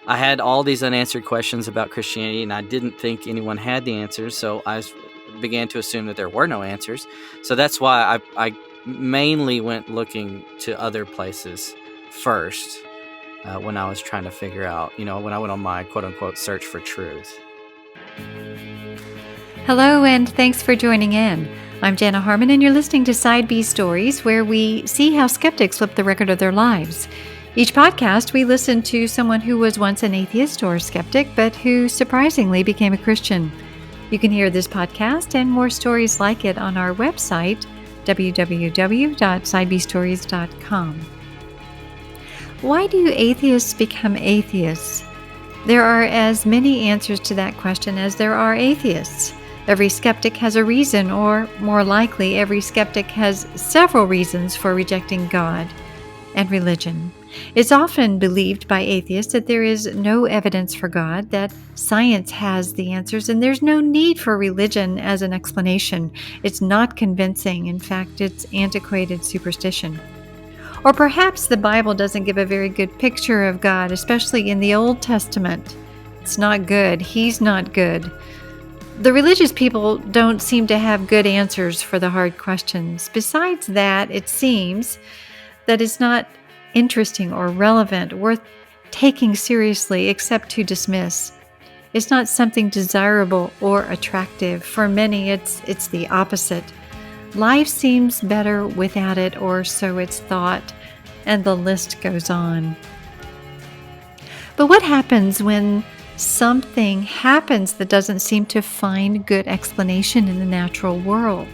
I had all these unanswered questions about Christianity, and I didn't think anyone had the answers, so began to assume that there were no answers. So that's why I mainly went looking to other places first when I was trying to figure out, when I went on my quote-unquote search for truth. Hello, and thanks for joining in. I'm Jana Harmon, and you're listening to Side B Stories, where we see how skeptics flip the record of their lives. Each podcast, we listen to someone who was once an atheist or skeptic, but who surprisingly became a Christian. You can hear this podcast and more stories like it on our website, www.sidebstories.com. Why do atheists become atheists? There are as many answers to that question as there are atheists. Every skeptic has a reason, or more likely, every skeptic has several reasons for rejecting God and religion. It's often believed by atheists that there is no evidence for God, that science has the answers, and there's no need for religion as an explanation. It's not convincing. In fact, it's antiquated superstition. Or perhaps the Bible doesn't give a very good picture of God, especially in the Old Testament. It's not good. He's not good. The religious people don't seem to have good answers for the hard questions. Besides that, it seems that it's not interesting or relevant, worth taking seriously, except to dismiss. It's not something desirable or attractive. For many, it's the opposite. Life seems better without it, or so it's thought, and the list goes on. But what happens when something happens that doesn't seem to find good explanation in the natural world?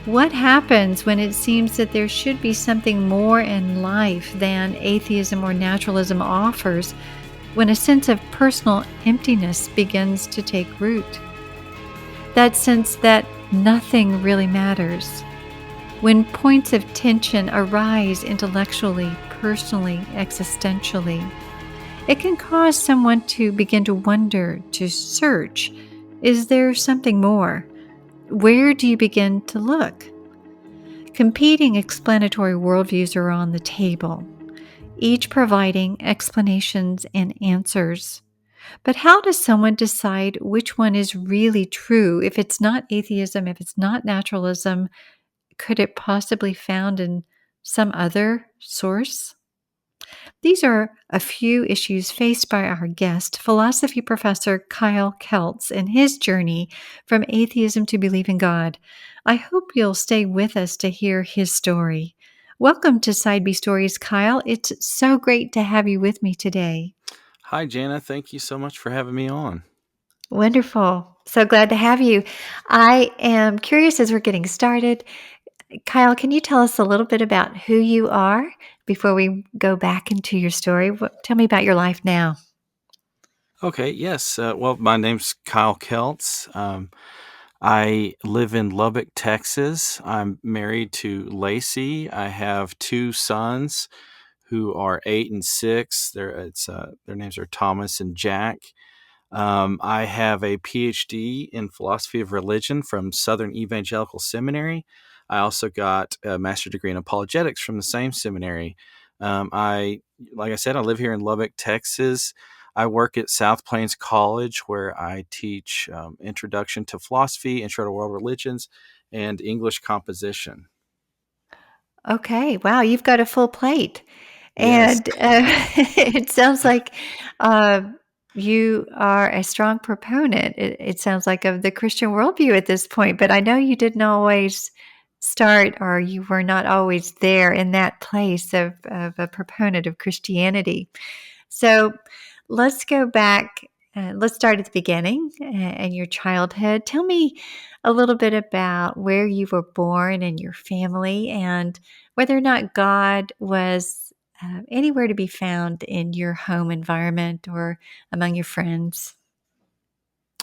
What happens when it seems that there should be something more in life than atheism or naturalism offers, when a sense of personal emptiness begins to take root? That sense that nothing really matters. When points of tension arise intellectually, personally, existentially, it can cause someone to begin to wonder, to search. Is there something more? Where do you begin to look? Competing explanatory worldviews are on the table, each providing explanations and answers. But how does someone decide which one is really true? If it's not atheism, if it's not naturalism, could it possibly found in some other source? These are a few issues faced by our guest, philosophy professor Kyle Keltz, in his journey from atheism to belief in God. I hope you'll stay with us to hear his story. Welcome to Side B Stories, Kyle. It's so great to have you with me today. Hi, Jana. Thank you so much for having me on. Wonderful. So glad to have you. I am curious as we're getting started. Kyle, can you tell us a little bit about who you are before we go back into your story? Tell me about your life now. Okay, yes. Well, my name's Kyle Keltz. I live in Lubbock, Texas. I'm married to Lacey. I have two sons who are 8 and 6. Their names are Thomas and Jack. I have a PhD in philosophy of religion from Southern Evangelical Seminary. I also got a master's degree in apologetics from the same seminary. Like I said, I live here in Lubbock, Texas. I work at South Plains College, where I teach introduction to philosophy, intro to world religions, and English composition. Okay, wow, you've got a full plate. Yes. And it sounds like uh, you are a strong proponent, it sounds like, of the Christian worldview at this point. But I know you didn't always start, or you were not always there in that place of a proponent of Christianity. So let's go back. Let's start at the beginning and your childhood. Tell me a little bit about where you were born and your family, and whether or not God was anywhere to be found in your home environment or among your friends.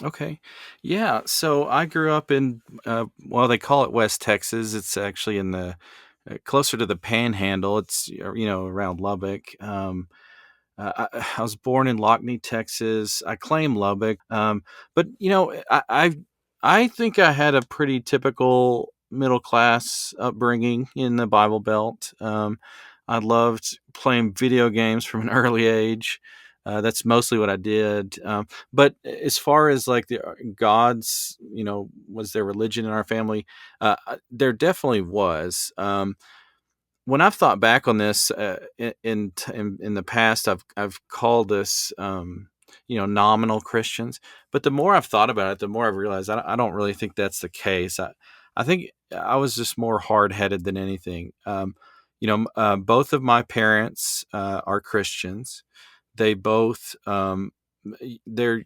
Okay. Yeah. So I grew up in, they call it West Texas. It's actually in the closer to the Panhandle. It's around Lubbock. I was born in Lockney, Texas. I claim Lubbock, but I think I had a pretty typical middle class upbringing in the Bible Belt. I loved playing video games from an early age. That's mostly what I did. But as far as like the gods, was there religion in our family? There definitely was. When I've thought back on this in the past, I've called this nominal Christians. But the more I've thought about it, the more I've realized I don't really think that's the case. I think I was just more hard headed than anything. Both of my parents are Christians. They both they've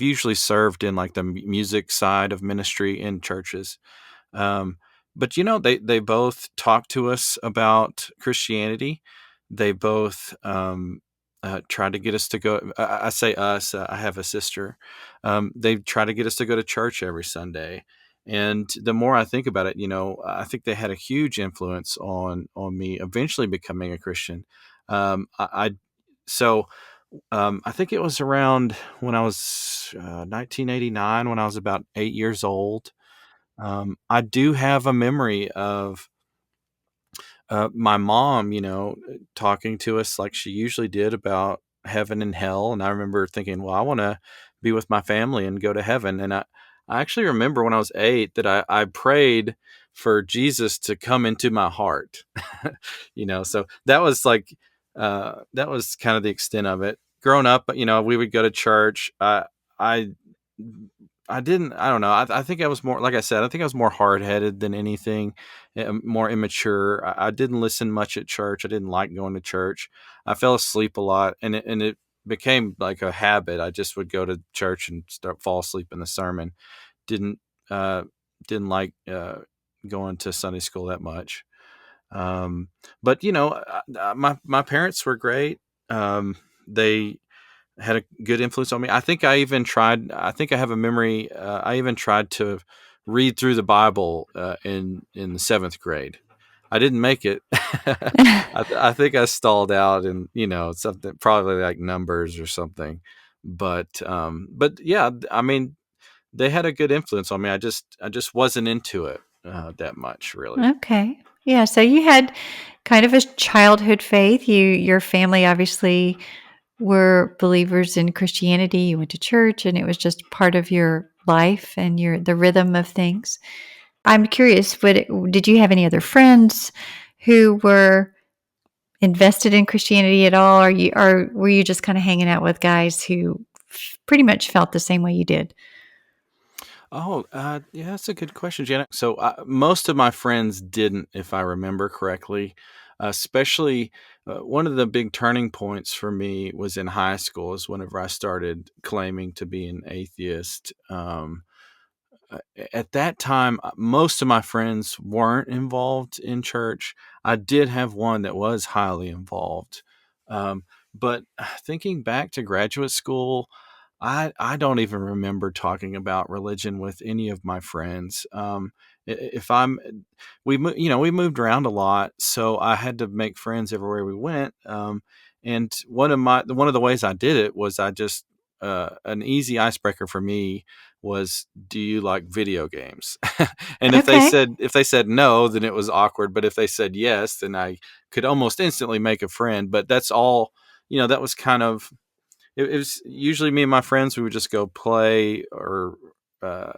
usually served in like the music side of ministry in churches. um, but they both talk to us about Christianity. They both try to get us to go. I say us. I have a sister. They try to get us to go to church every Sunday. And the more I think about it, I think they had a huge influence on me eventually becoming a Christian. I so I think it was around when I was 1989, when I was about 8 years old. I do have a memory of my mom, talking to us like she usually did about heaven and hell. And I remember thinking, well, I want to be with my family and go to heaven. And I actually remember when I was 8 that I prayed for Jesus to come into my heart. So that was like, that was kind of the extent of it. Growing up, we would go to church. I I didn't. I don't know. I think I was more, like I said, I think I was more hard headed than anything, more immature. I didn't listen much at church. I didn't like going to church. I fell asleep a lot, and it became like a habit. I just would go to church and fall asleep in the sermon. Didn't uh, didn't like going to Sunday school that much. But my parents were great. They had a good influence on me. I think I even tried. I think I have a memory. I even tried to read through the Bible in the seventh grade. I didn't make it. I think I stalled out, and something probably like numbers or something. But yeah, I mean, they had a good influence on me. I just wasn't into it that much, really. Okay. Yeah, so you had kind of a childhood faith. Your family obviously were believers in Christianity. You went to church and it was just part of your life and the rhythm of things. I'm curious, did you have any other friends who were invested in Christianity at all, or were you just kind of hanging out with guys who pretty much felt the same way you did? Oh, yeah, that's a good question, Janet. So most of my friends didn't, if I remember correctly. Especially one of the big turning points for me was in high school, is whenever I started claiming to be an atheist. At that time, most of my friends weren't involved in church. I did have one that was highly involved. But thinking back to graduate school, I don't even remember talking about religion with any of my friends. If I'm, we moved around a lot, so I had to make friends everywhere we went. And one of the ways I did it was I just an easy icebreaker for me was, do you like video games? And Okay. if they said no, then it was awkward. But if they said yes, then I could almost instantly make a friend. But that's all, that was kind of, it was usually me and my friends. We would just go play or uh,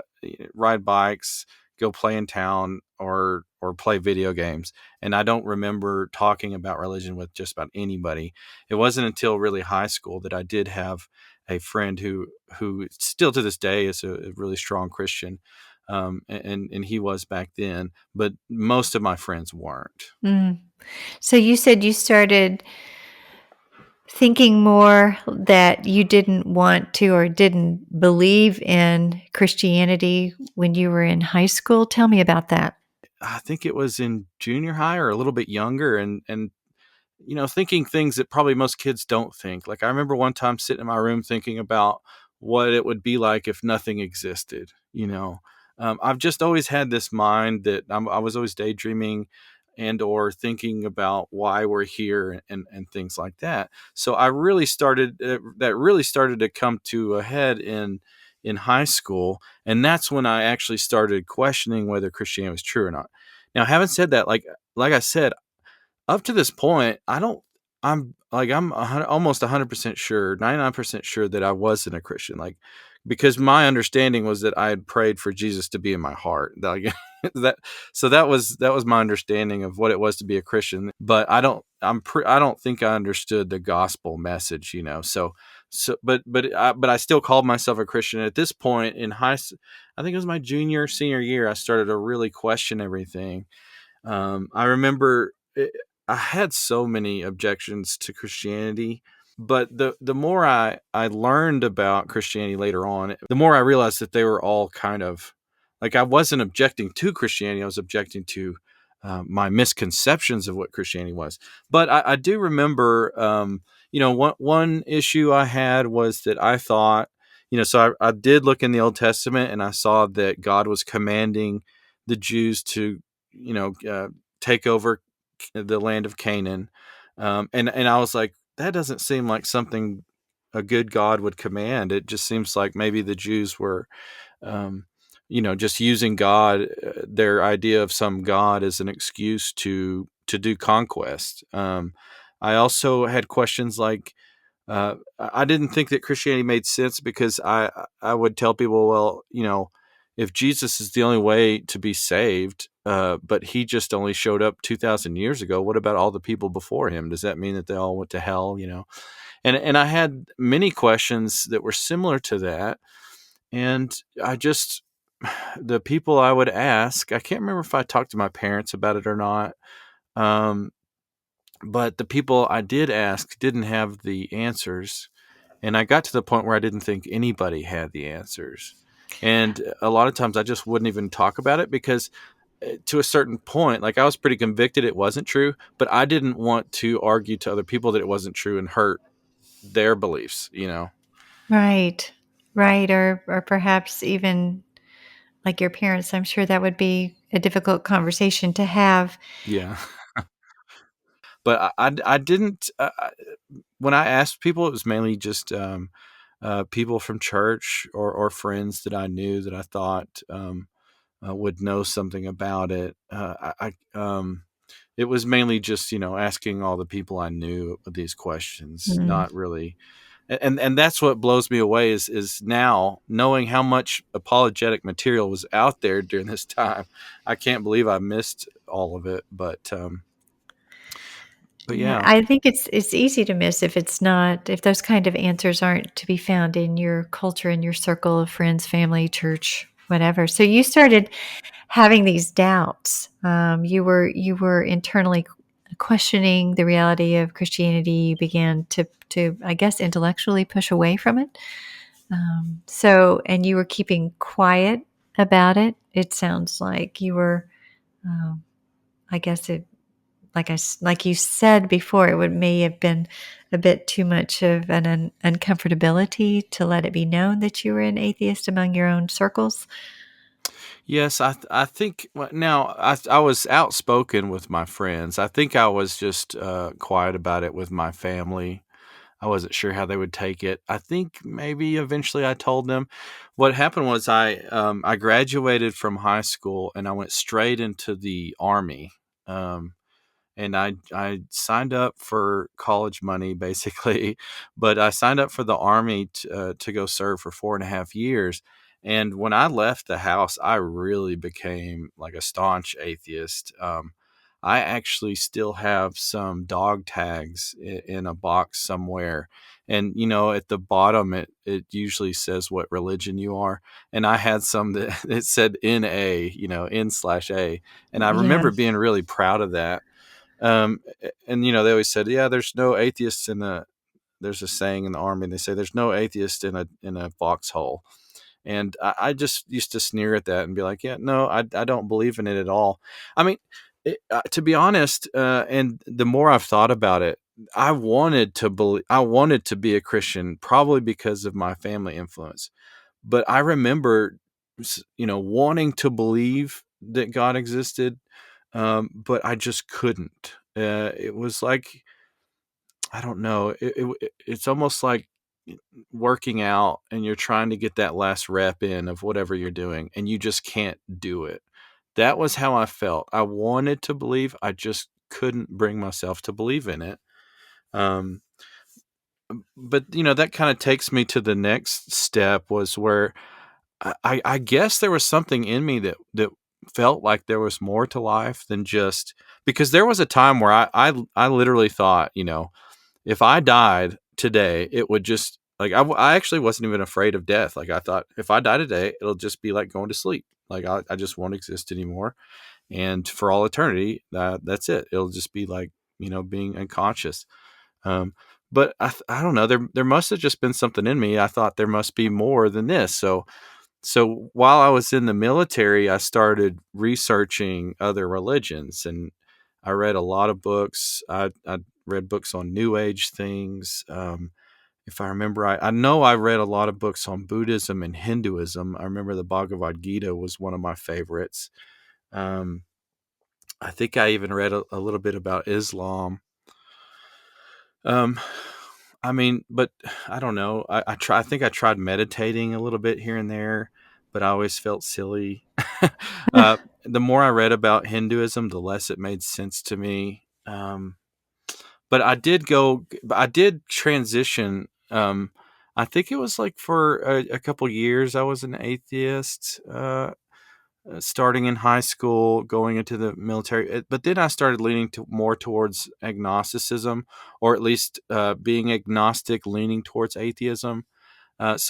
ride bikes, go play in town, or play video games. And I don't remember talking about religion with just about anybody. It wasn't until really high school that I did have a friend who still to this day is a really strong Christian. And he was back then, but most of my friends weren't. Mm. So you said you started thinking more that you didn't want to or didn't believe in Christianity when you were in high school. Tell me about that. I think it was in junior high or a little bit younger, and thinking things that probably most kids don't think. Like, I remember one time sitting in my room thinking about what it would be like if nothing existed. I've just always had this mind that I was always daydreaming and or thinking about why we're here and things like that. So I really started that really started to come to a head in high school, and that's when I actually started questioning whether Christianity was true or not. Now, having said that, like I said, up to this point, I don't. like I'm almost 100% sure, 99% sure that I wasn't a Christian. Like, because my understanding was that I had prayed for Jesus to be in my heart. Like that, so that was my understanding of what it was to be a Christian. But I don't think I understood the gospel message, but I still called myself a Christian. At this point in I think it was my senior year, I started to really question everything. I remember I had so many objections to Christianity, but the more I learned about Christianity later on, the more I realized that they were all kind of like, I wasn't objecting to Christianity; I was objecting to my misconceptions of what Christianity was. But I do remember, one issue I had was that I thought, so I did look in the Old Testament and I saw that God was commanding the Jews to, take over the land of Canaan. And I was like, that doesn't seem like something a good God would command. It just seems like maybe the Jews were, um, just using God, their idea of some God, as an excuse to do conquest. I also had questions like, I didn't think that Christianity made sense because I would tell people, well, if Jesus is the only way to be saved, but he just only showed up 2,000 years ago, what about all the people before him? Does that mean that they all went to hell? And I had many questions that were similar to that, and I just the people I would ask, I can't remember if I talked to my parents about it or not. Um, but the people I did ask didn't have the answers. And I got to the point where I didn't think anybody had the answers. And a lot of times I just wouldn't even talk about it because, to a certain point, like, I was pretty convicted it wasn't true, but I didn't want to argue to other people that it wasn't true and hurt their beliefs. Right. Right. Or perhaps even like your parents, I'm sure that would be a difficult conversation to have. Yeah. But I didn't, when I asked people, it was mainly just people from church or friends that I knew that I thought would know something about it. It was mainly just, asking all the people I knew these questions, Mm. not really. And that's what blows me away is now knowing how much apologetic material was out there during this time. I can't believe I missed all of it, but Yeah, yeah. I think it's easy to miss if it's not if those kind of answers aren't to be found in your culture, in your circle of friends, family, church, whatever. So you started having these doubts. You were internally questioning the reality of Christianity. You began to I guess intellectually push away from it. And you were keeping quiet about it. It sounds like you were. Um, I guess it like you said before, it would may have been a bit too much of an uncomfortability to let it be known that you were an atheist among your own circles. Yes, I think, well, now I was outspoken with my friends. I think I was just quiet about it with my family. I wasn't sure how they would take it. I think maybe eventually I told them. What happened was I graduated from high school and I went straight into the army. Um, and I signed up for college money basically, but I signed up for the army to go serve for 4.5 years. And when I left the house, I really became like a staunch atheist. I actually still have some dog tags in a box somewhere. And, at the bottom, it usually says what religion you are. And I had some that it said NA, N/A. And I remember Yes. being really proud of that. And they always said, yeah, there's a saying in the army, and they say there's no atheist in a foxhole. And I just used to sneer at that and be like, yeah, no, I don't believe in it at all. I mean, to be honest, and the more I've thought about it, I wanted to be a Christian, probably because of my family influence. But I remember, wanting to believe that God existed, but I just couldn't. It was like, I don't know. It's almost like working out and you're trying to get that last rep in of whatever you're doing, and you just can't do it. That was how I felt. I wanted to believe, I just couldn't bring myself to believe in it. Um, but that kind of takes me to the next step, was where I guess there was something in me that felt like there was more to life than just, because there was a time where I literally thought, if I died today, it would just, like, I actually wasn't even afraid of death. Like, I thought, if I die today, it'll just be like going to sleep. Like, I just won't exist anymore. And for all eternity, that's it. It'll just be like, being unconscious. Um, but I don't know. There must have just been something in me. I thought there must be more than this. So while I was in the military, I started researching other religions, and I read a lot of books. I read books on New Age things. If I remember, I know I read a lot of books on Buddhism and Hinduism. I remember the Bhagavad Gita was one of my favorites. Um, I think I even read a little bit about Islam. Um, I mean, but I don't know. I think I tried meditating a little bit here and there, but I always felt silly. The more I read about Hinduism, the less it made sense to me. But I did transition. I think it was like for a couple years, I was an atheist. Starting in high school, going into the military. But then I started leaning more towards agnosticism, or at least being agnostic, leaning towards atheism. After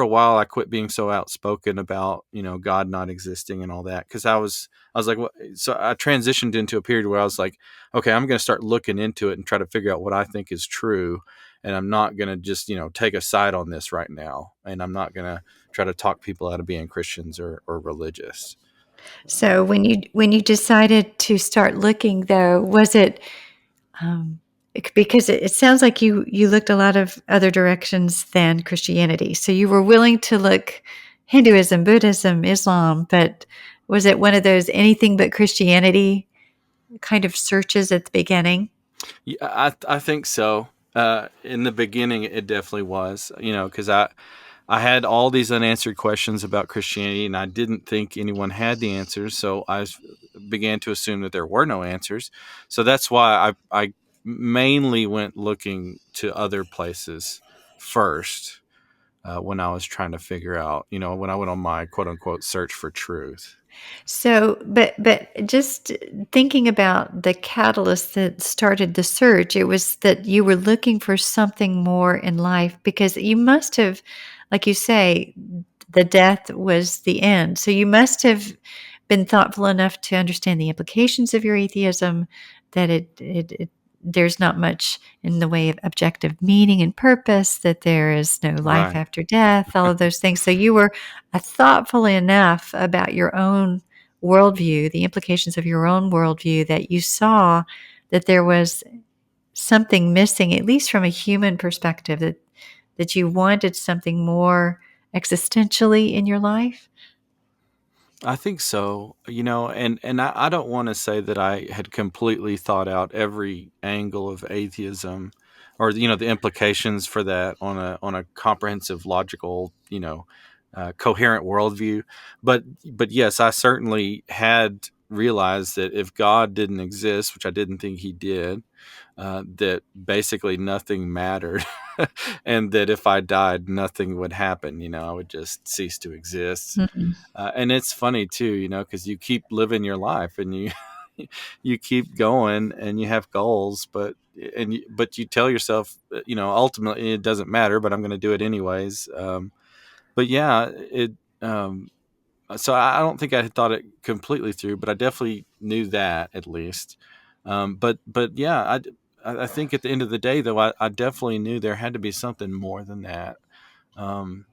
a while, I quit being so outspoken about God not existing and all that, because I was like, well, so I transitioned into a period where I was like, okay, I'm going to start looking into it and try to figure out what I think is true, and I'm not going to just take a side on this right now, and I'm not going to try to talk people out of being Christians or religious. So when you decided to start looking, though, was it um, because it sounds like you looked a lot of other directions than Christianity. So you were willing to look Hinduism, Buddhism, Islam, but was it one of those anything but Christianity kind of searches at the beginning? Yeah, I think so. In the beginning, it definitely was, because I had all these unanswered questions about Christianity, and I didn't think anyone had the answers. So began to assume that there were no answers. So that's why I mainly went looking to other places first, when I was trying to figure out, when I went on my quote unquote search for truth. So, but just thinking about the catalyst that started the search, it was that you were looking for something more in life because you must have, like you say, the death was the end. So you must have been thoughtful enough to understand the implications of your atheism, that it there's not much in the way of objective meaning and purpose, that there is no life Right. after death, all of those things. So you were thoughtful enough about your own worldview, the implications of your own worldview, that you saw that there was something missing, at least from a human perspective, that you wanted something more existentially in your life. I think so, and I don't want to say that I had completely thought out every angle of atheism, or the implications for that on a comprehensive, logical, coherent worldview. But yes, I certainly had realized that if God didn't exist, which I didn't think He did, that basically nothing mattered, and that if I died, nothing would happen. I would just cease to exist. Mhm. And it's funny too, because you keep living your life, and you you keep going, and you have goals, but you tell yourself, ultimately it doesn't matter, but I'm going to do it anyways. But yeah, it. So I don't think I had thought it completely through, but I definitely knew that, at least. But yeah, I think at the end of the day, though, I definitely knew there had to be something more than that. Um,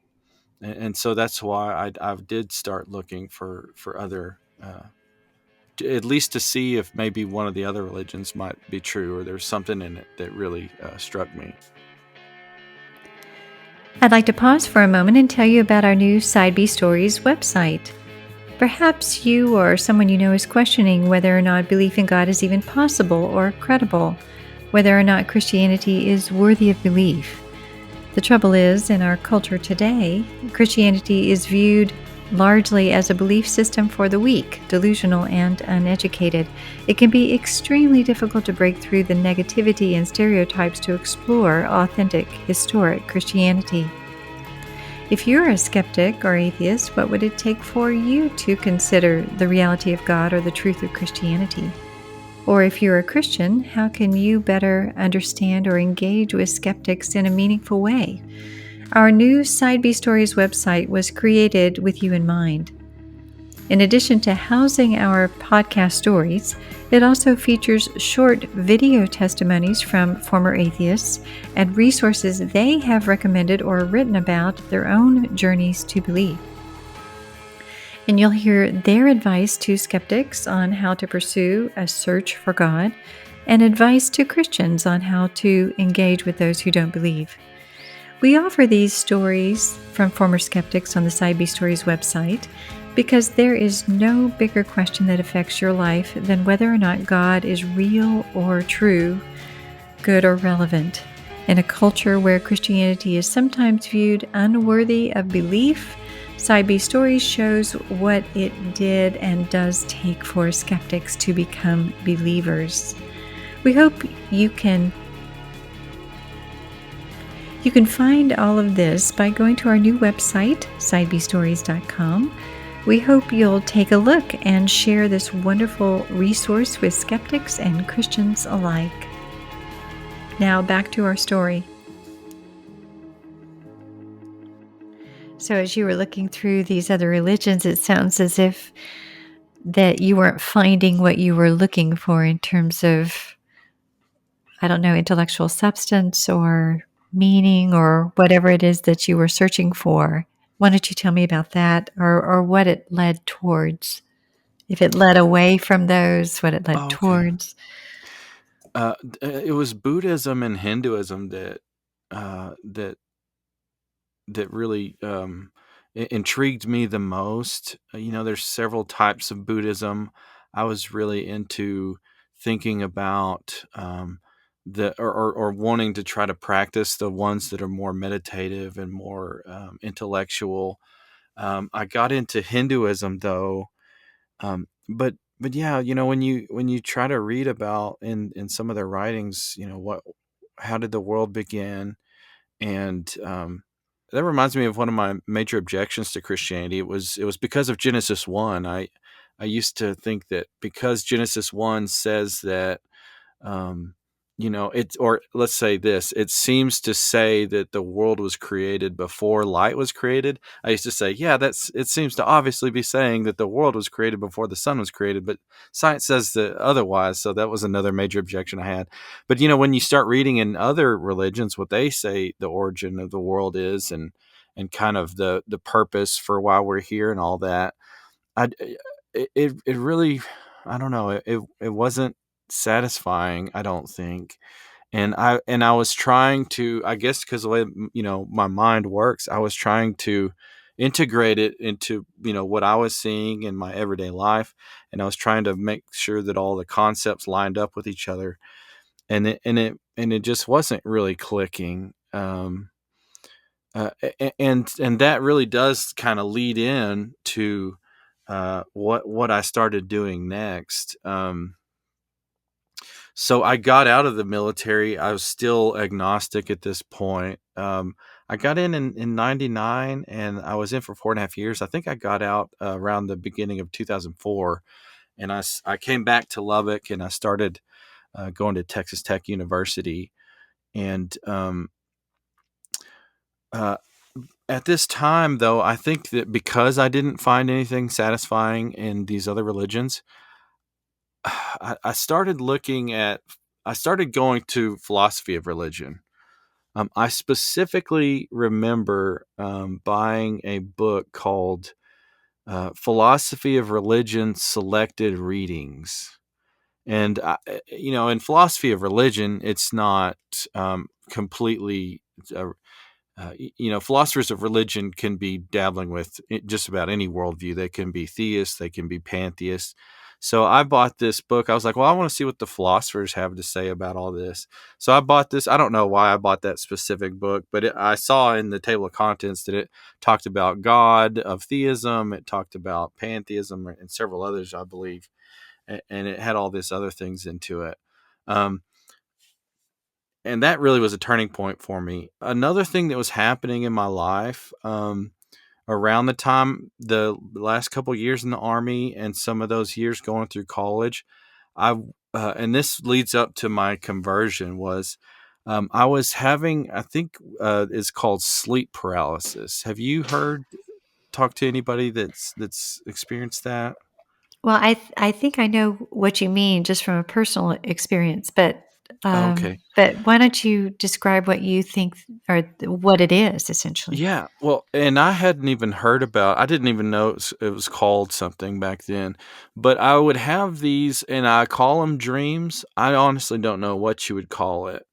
and so that's why I did start looking for other, at least to see if maybe one of the other religions might be true, or there's something in it that really struck me. I'd like to pause for a moment and tell you about our new Side B Stories website. Perhaps you or someone you know is questioning whether or not belief in God is even possible or credible, whether or not Christianity is worthy of belief. The trouble is, in our culture today, Christianity is viewed largely as a belief system for the weak, delusional, and uneducated. It can be extremely difficult to break through the negativity and stereotypes to explore authentic, historic Christianity. If you're a skeptic or atheist, what would it take for you to consider the reality of God or the truth of Christianity? Or if you're a Christian, how can you better understand or engage with skeptics in a meaningful way? Our new Side B Stories website was created with you in mind. In addition to housing our podcast stories, it also features short video testimonies from former atheists and resources they have recommended or written about their own journeys to belief. And you'll hear their advice to skeptics on how to pursue a search for God, and advice to Christians on how to engage with those who don't believe. We offer these stories from former skeptics on the Side B Stories website because there is no bigger question that affects your life than whether or not God is real or true, good or relevant. In a culture where Christianity is sometimes viewed unworthy of belief, Side B Stories shows what it did and does take for skeptics to become believers. We hope you can find all of this by going to our new website, sidebstories.com. We hope you'll take a look and share this wonderful resource with skeptics and Christians alike. Now back to our story. So as you were looking through these other religions, it sounds as if that you weren't finding what you were looking for in terms of, I don't know, intellectual substance or meaning or whatever it is that you were searching for. Why don't you tell me about that, or what it led towards? If it led away from those, what it led Oh, okay. towards? It was Buddhism and Hinduism that uh, that that really intrigued me the most. There's several types of Buddhism. I was really into thinking about or wanting to try to practice the ones that are more meditative and more intellectual. I got into Hinduism though, but yeah, when you try to read about in some of their writings, how did the world begin, and that reminds me of one of my major objections to Christianity. It was because of Genesis 1. I used to think that because Genesis 1 says that um, or let's say this, it seems to say that the world was created before light was created. I used to say, yeah, it seems to obviously be saying that the world was created before the sun was created, but science says that otherwise. So that was another major objection I had. But when you start reading in other religions what they say the origin of the world is, and kind of the purpose for why we're here and all that, I it really, I don't know, it wasn't satisfying, I don't think. And I was trying to, I guess, because the way my mind works, I was trying to integrate it into what I was seeing in my everyday life, and I was trying to make sure that all the concepts lined up with each other, and it just wasn't really clicking. And that really does kind of lead in to what I started doing next. So I got out of the military. I was still agnostic at this point. I got in 99, and I was in for 4.5 years. I think I got out around the beginning of 2004, and I came back to Lubbock, and I started going to Texas Tech University. And uh, at this time, though, I think that because I didn't find anything satisfying in these other religions, I started I started going to philosophy of religion. I specifically remember buying a book called Philosophy of Religion Selected Readings. And, in philosophy of religion, it's not completely, philosophers of religion can be dabbling with just about any worldview. They can be theists, they can be pantheists. So I bought this book. I was like, well, I want to see what the philosophers have to say about all this. So I bought this. I don't know why I bought that specific book, but I saw in the table of contents that it talked about God, of theism. It talked about pantheism and several others, I believe. And it had all these other things into it. Um, and that really was a turning point for me. Another thing that was happening in my life, around the time the last couple years in the army and some of those years going through college, I and this leads up to my conversion, was I was having, I think it's called sleep paralysis. Have you heard, talk to anybody that's experienced that? Well, I think I know what you mean just from a personal experience, Okay. but why don't you describe what you think or what it is essentially? Yeah, well, and I hadn't even heard about, I didn't even know it was called something back then. But I would have these, and I call them dreams. I honestly don't know what you would call it,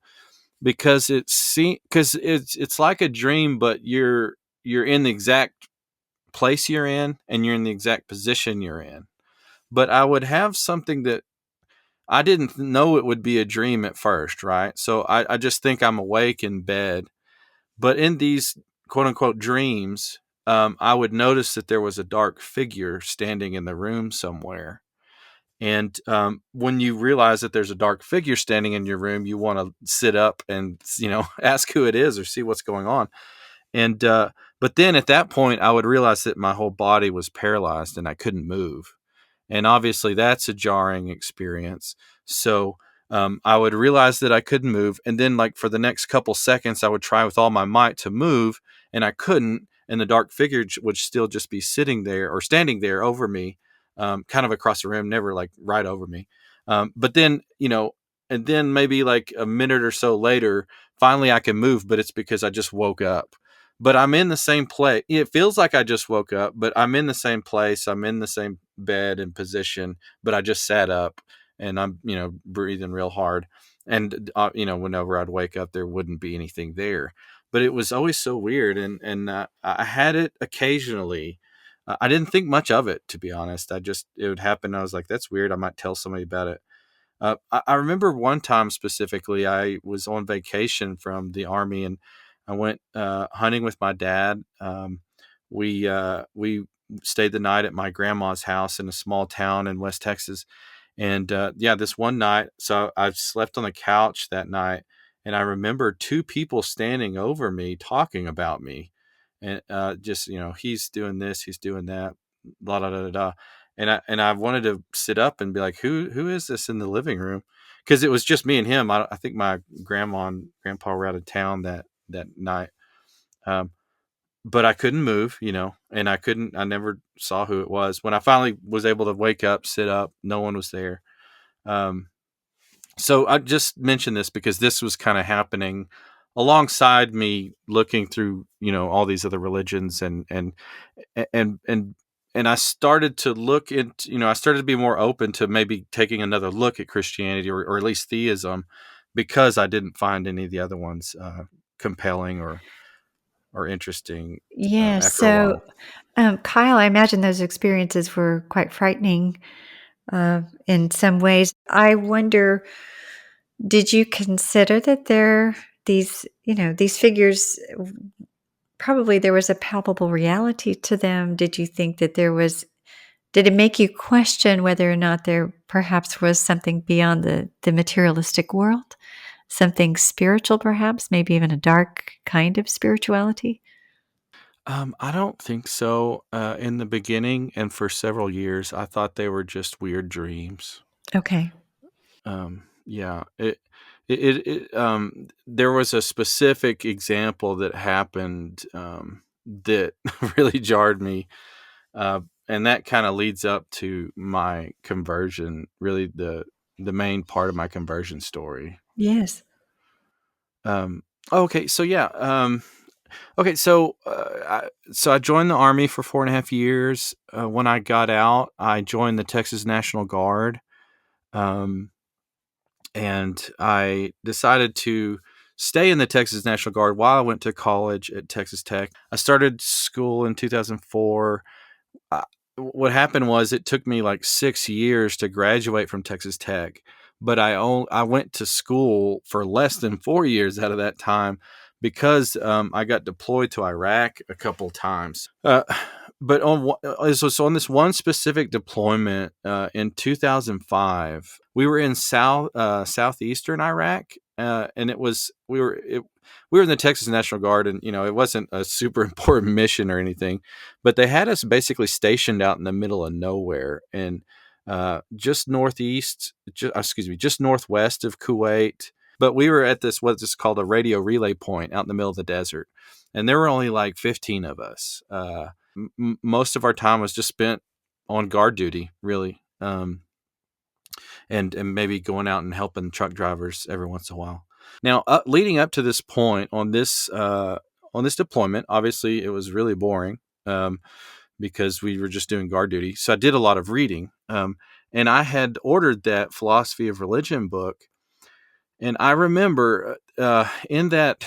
because it's like a dream, but you're in the exact place you're in, and you're in the exact position you're in. But I would have something that I didn't know it would be a dream at first, right? So I just think I'm awake in bed, but in these quote unquote dreams, I would notice that there was a dark figure standing in the room somewhere. And when you realize that there's a dark figure standing in your room, you want to sit up and, ask who it is or see what's going on. And but then at that point, I would realize that my whole body was paralyzed and I couldn't move, and obviously that's a jarring experience. So I would realize that I couldn't move, and then like for the next couple seconds I would try with all my might to move, and I couldn't, and the dark figure would still just be sitting there or standing there over me, kind of across the room, never like right over me. But then, and then maybe like a minute or so later, finally I can move, but it's because I just woke up. But I'm in the same place. It feels like I just woke up, but I'm in the same place. I'm in the same bed and position, but I just sat up, and I'm, breathing real hard. And, whenever I'd wake up, there wouldn't be anything there. But it was always so weird. And I had it occasionally. I didn't think much of it, to be honest. It would happen. I was like, that's weird. I might tell somebody about it. I remember one time specifically, I was on vacation from the army, and I went hunting with my dad. We stayed the night at my grandma's house in a small town in West Texas. And yeah, this one night, so I slept on the couch that night, and I remember two people standing over me talking about me, and just, he's doing this, he's doing that, blah da da da da. And I wanted to sit up and be like, who is this in the living room? Because it was just me and him. I think my grandma and grandpa were out of town that night. Um, but I couldn't move, and I never saw who it was. When I finally was able to wake up, sit up, no one was there. Um, so I just mentioned this because this was kind of happening alongside me looking through, all these other religions, and and and I started to look into, I started to be more open to maybe taking another look at Christianity, or at least theism, because I didn't find any of the other ones compelling or interesting Yeah, after a so while. Kyle, I imagine those experiences were quite frightening in some ways. I wonder, did you consider that these figures, probably there was a palpable reality to them? Did you think that did it make you question whether or not there perhaps was something beyond the materialistic world? Something spiritual, perhaps, maybe even a dark kind of spirituality? I don't think so. In the beginning and for several years, I thought they were just weird dreams. Okay. Yeah, there was a specific example that happened, that really jarred me, and that kind of leads up to my conversion. Really, the main part of my conversion story. Yes. Um, okay, so yeah, okay, so I joined the army for 4.5 years. When I got out, I joined the Texas National Guard. Um, and I decided to stay in the Texas National Guard while I went to college at Texas Tech. I started school in 2004. Uh, what happened was it took me like 6 years to graduate from Texas Tech, but I went to school for less than 4 years out of that time because I got deployed to Iraq a couple times. But so on this one specific deployment in 2005, we were in southeastern Iraq, and we were in the Texas National Guard, and it wasn't a super important mission or anything, but they had us basically stationed out in the middle of nowhere and just just northwest of Kuwait. But we were at this what's called a radio relay point out in the middle of the desert, and there were only like 15 of us. Most of our time was just spent on guard duty, really, and maybe going out and helping truck drivers every once in a while. Now, leading up to this point on this deployment, obviously it was really boring because we were just doing guard duty. So I did a lot of reading, and I had ordered that philosophy of religion book. And I remember in that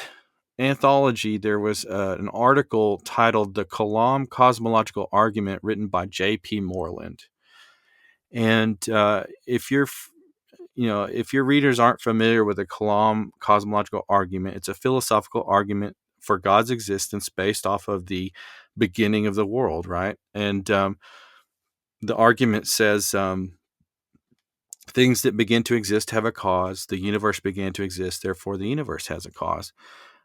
anthology there was an article titled "The Kalam Cosmological Argument," written by J.P. Moreland. And if your readers aren't familiar with the Kalam cosmological argument, it's a philosophical argument for God's existence based off of the beginning of the world, right? And the argument says things that begin to exist have a cause. The universe began to exist, therefore the universe has a cause.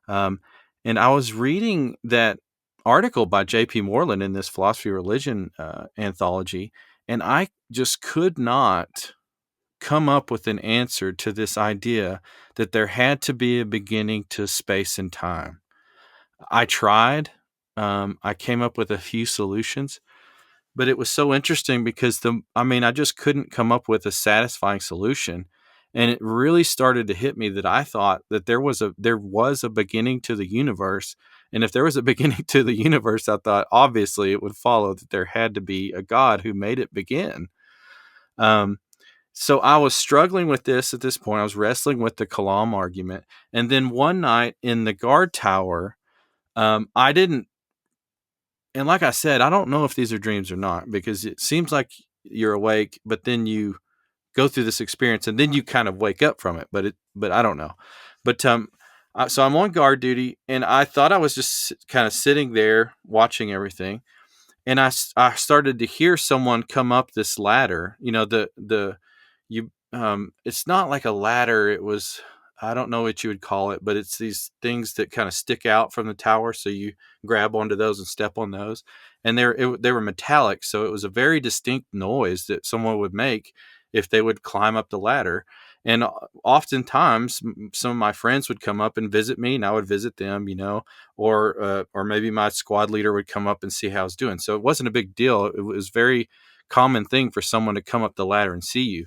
And I was reading that article by J.P. Moreland in this philosophy of religion anthology, and I just could not come up with an answer to this idea that there had to be a beginning to space and time. I tried. I came up with a few solutions, but it was so interesting because I just couldn't come up with a satisfying solution. And it really started to hit me that I thought that there was a beginning to the universe. And if there was a beginning to the universe, I thought obviously it would follow that there had to be a God who made it begin. So I was struggling with this at this point. I was wrestling with the Kalam argument. And then one night in the guard tower, I didn't, and like I said, I don't know if these are dreams or not, because it seems like you're awake, but then you go through this experience and then you kind of wake up from it. But I don't know. But so I'm on guard duty, and I thought I was just kind of sitting there watching everything. And I started to hear someone come up this ladder. It's not like a ladder. It was, I don't know what you would call it, but it's these things that kind of stick out from the tower. So you grab onto those and step on those, and they were metallic. So it was a very distinct noise that someone would make if they would climb up the ladder. And oftentimes, some of my friends would come up and visit me, and I would visit them, or maybe my squad leader would come up and see how I was doing. So it wasn't a big deal. It was a very common thing for someone to come up the ladder and see you.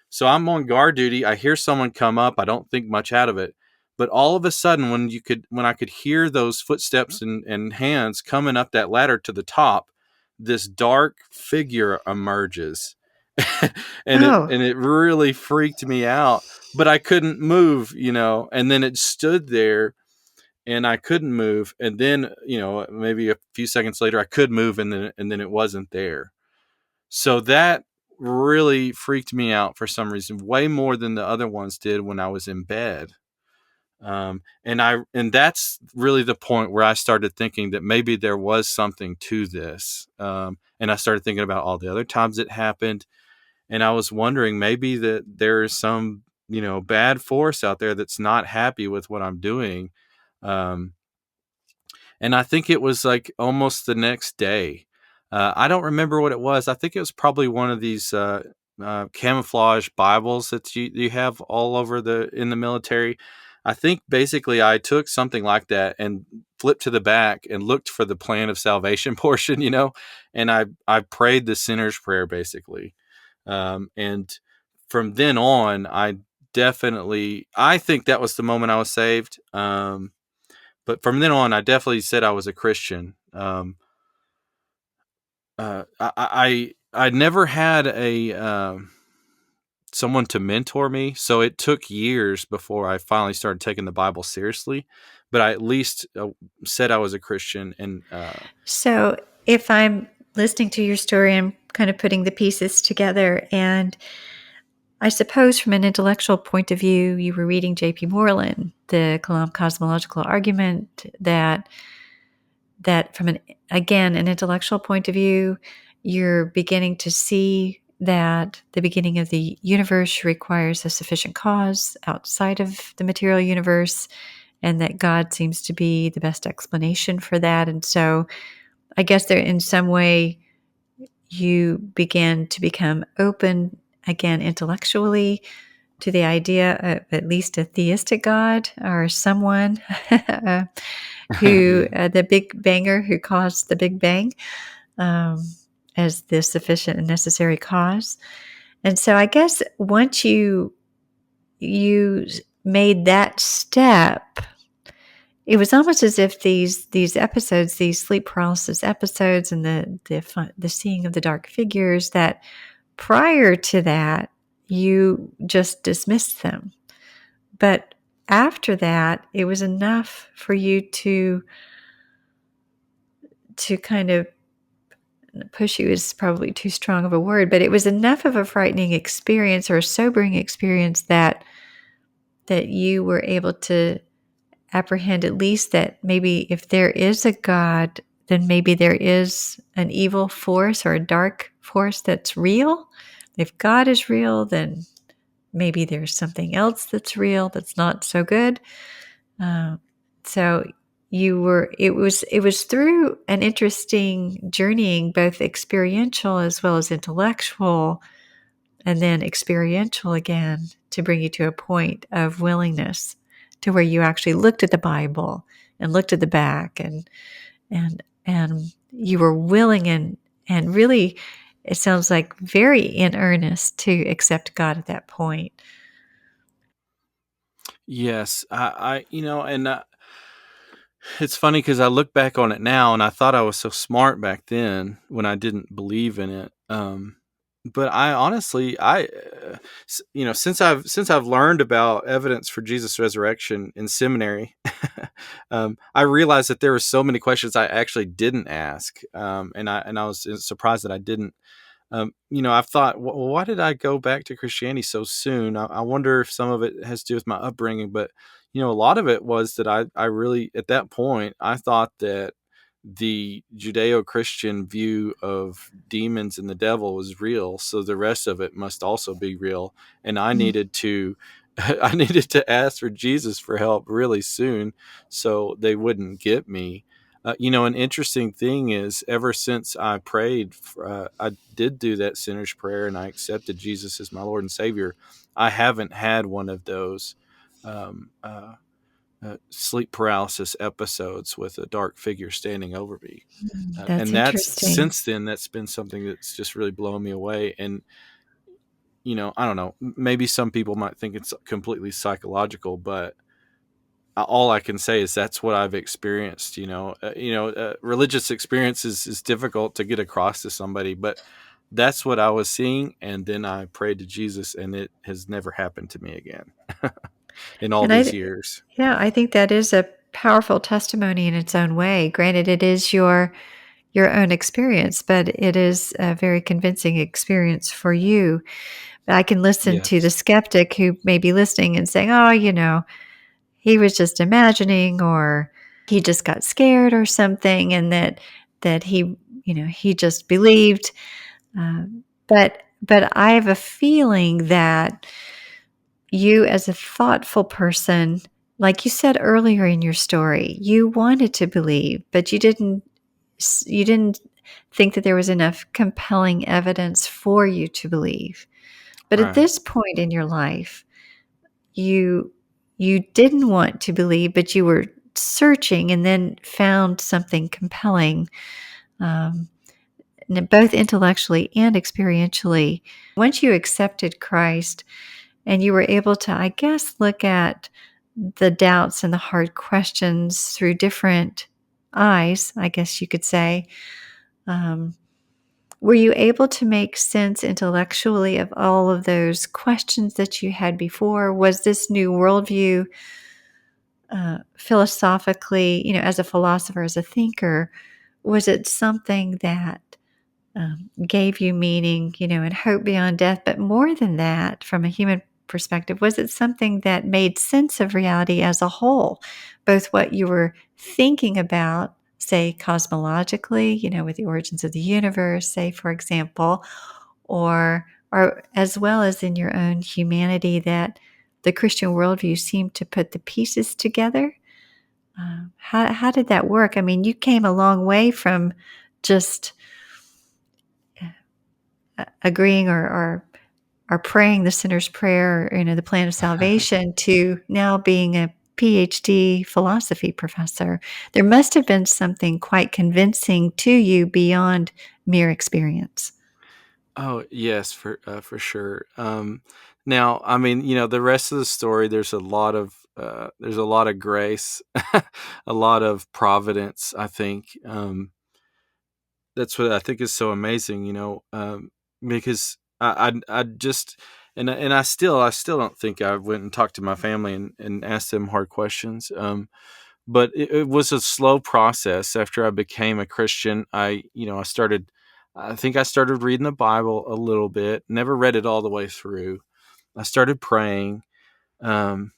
So I'm on guard duty. I hear someone come up. I don't think much out of it. But all of a sudden, when I could hear those footsteps and hands coming up that ladder to the top, this dark figure emerges. and it Oh, and it really freaked me out. But I couldn't move, and then it stood there and I couldn't move. And then, maybe a few seconds later I could move, and then it wasn't there. So that really freaked me out for some reason, way more than the other ones did when I was in bed. And that's really the point where I started thinking that maybe there was something to this. And I started thinking about all the other times it happened, and I was wondering maybe that there is some, bad force out there that's not happy with what I'm doing. Um, and I think it was like almost the next day. I don't remember what it was. I think it was probably one of these camouflage Bibles that you have all over in the military. I think basically I took something like that and flipped to the back and looked for the plan of salvation portion, and I prayed the sinner's prayer basically. And from then on, I think that was the moment I was saved. But from then on, I definitely said I was a Christian. I never had a someone to mentor me, so it took years before I finally started taking the Bible seriously. But I at least said I was a Christian, and so if I'm listening to your story and kind of putting the pieces together. And I suppose from an intellectual point of view, you were reading J.P. Moreland, the Kalam Cosmological argument, that from an intellectual point of view, you're beginning to see that the beginning of the universe requires a sufficient cause outside of the material universe, and that God seems to be the best explanation for that. And so I guess there, in some way, you began to become open again intellectually to the idea of at least a theistic God or someone who, Yeah. the big banger who caused the Big Bang, um, as the sufficient and necessary cause. And so I guess once you made that step, it was almost as if these episodes, these sleep paralysis episodes, and the seeing of the dark figures, that prior to that you just dismissed them, but after that it was enough for you to kind of push you is probably too strong of a word, but it was enough of a frightening experience or a sobering experience that you were able to apprehend at least that maybe if there is a God, then maybe there is an evil force or a dark force that's real. If God is real, then maybe there's something else that's real that's not so good. Uh, so it was through an interesting journeying, both experiential as well as intellectual, and then experiential again, to bring you to a point of willingness to where you actually looked at the Bible and looked at the back, and you were willing and really, it sounds like, very in earnest to accept God at that point. Yes, and it's funny because I look back on it now, and I thought I was so smart back then when I didn't believe in it. But I honestly, since I've learned about evidence for Jesus' resurrection in seminary, I realized that there were so many questions I actually didn't ask, and I was surprised that I didn't. I've thought, well, why did I go back to Christianity so soon? I wonder if some of it has to do with my upbringing, but a lot of it was that I really, at that point, I thought that the Judeo-Christian view of demons and the devil was real, so the rest of it must also be real, and I Mm. needed to, I needed to ask for Jesus for help really soon, so they wouldn't get me. An interesting thing is, ever since I prayed, I did do that sinner's prayer and I accepted Jesus as my Lord and Savior. I haven't had one of those um, uh, sleep paralysis episodes with a dark figure standing over me. That's And that's interesting. since then, that's been something that's just really blown me away. And, I don't know, maybe some people might think it's completely psychological, but all I can say is that's what I've experienced. Religious experience is difficult to get across to somebody, but that's what I was seeing. And then I prayed to Jesus, and it has never happened to me again in all And these years. yeah, I think that is a powerful testimony in its own way. Granted, it is your own experience, but it is a very convincing experience for you. I can listen to the Yes. skeptic who may be listening and saying, "Oh, he was just imagining, or he just got scared or something, and that he just believed." Uh, but I have a feeling that you, as a thoughtful person, like you said earlier in your story, you wanted to believe, but you didn't think that there was enough compelling evidence for you to believe. But at Right. this point in your life, you you didn't want to believe, but you were searching and then found something compelling, um, both intellectually and experientially. Once you accepted Christ and you were able to, I guess, look at the doubts and the hard questions through different eyes, I guess you could say, um, were you able to make sense intellectually of all of those questions that you had before? Was this new worldview, philosophically, as a philosopher, as a thinker, was it something that gave you meaning, and hope beyond death. But more than that, from a human perspective, was it something that made sense of reality as a whole? Both what you were thinking about, say, cosmologically, with the origins of the universe, say, for example, or as well as in your own humanity, that the Christian worldview seemed to put the pieces together. How did that work? I mean, you came a long way from just agreeing or praying the sinner's prayer, the plan of salvation, to now being a PhD philosophy professor. There must have been something quite convincing to you beyond mere experience. Oh, yes, for sure. Now, I mean, the rest of the story, there's a lot of grace, a lot of providence, I think. That's what I think is so amazing, because I just and I still don't think I went and talked to my family and asked them hard questions. But it was a slow process. After I became a Christian, I think I started reading the Bible a little bit. Never read it all the way through. I started praying, um,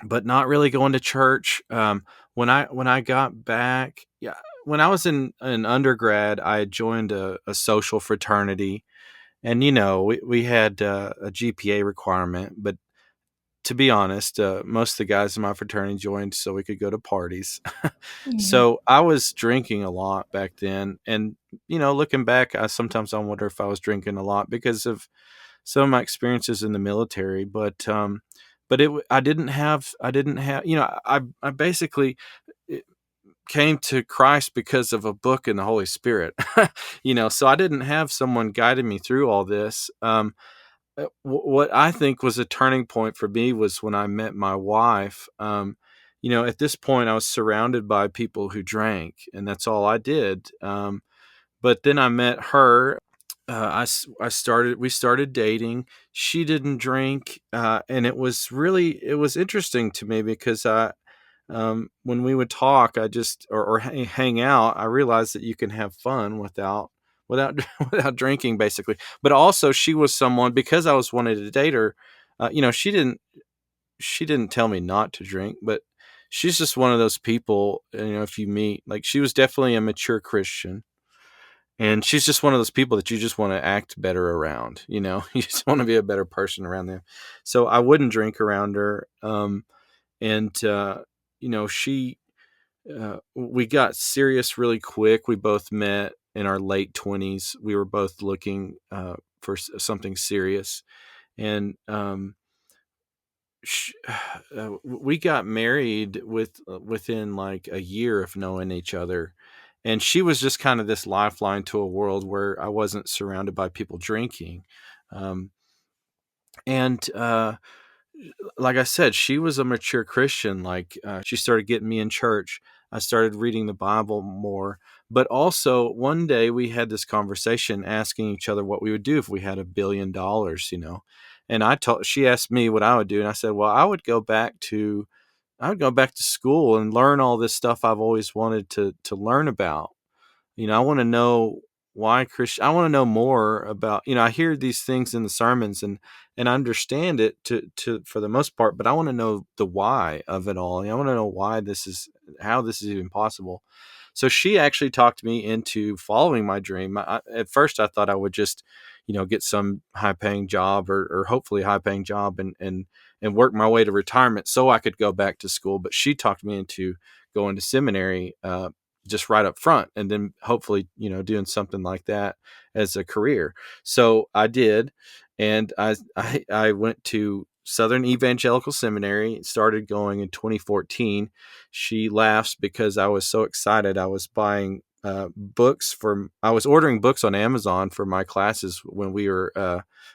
but not really going to church. When I got back, yeah, when I was in undergrad, I had joined a social fraternity, and we had a GPA requirement. But to be honest, most of the guys in my fraternity joined so we could go to parties. Yeah. So I was drinking a lot back then, and looking back, I wonder if I was drinking a lot because of some of my experiences in the military. But I didn't have I basically it came to Christ because of a book and the Holy Spirit. So I didn't have someone guiding me through all this. What I think was a turning point for me was when I met my wife. At this point, I was surrounded by people who drank, and that's all I did. But then I met her. We started dating. She didn't drink, and it was interesting to me because when we would talk, I just or hang out, I realized that you can have fun without without drinking, basically. But also, she was someone, because I was wanting to date her. She didn't tell me not to drink, but she's just one of those people. If you meet, like, she was definitely a mature Christian, and she's just one of those people that you just want to act better around. You just want to be a better person around them. So I wouldn't drink around her. And she we got serious really quick. We both met in our late 20s. We were both looking for something serious, and we got married within like a year of knowing each other. And she was just kind of this lifeline to a world where I wasn't surrounded by people drinking. Um, and Like I said, she was a mature Christian. Like, she started getting me in church. I started reading the Bible more. But also, one day we had this conversation asking each other what we would do if we had $1 billion. And she asked me what I would do, and I said, well, I would go back to school and learn all this stuff I've always wanted to learn about. I want to know why Christian. I want to know more about. I hear these things in the sermons, and I understand it to for the most part, but I want to know the why of it all. I want to know how this is even possible. So she actually talked me into following my dream. At first, I thought I would just, get some high paying job, or hopefully high paying job, and work my way to retirement so I could go back to school. But she talked me into going to seminary, just right up front, and then hopefully doing something like that as a career. So I did, and I went to Southern Evangelical Seminary, started going in 2014. She laughs because I was so excited. I was buying I was ordering books on Amazon for my classes when we were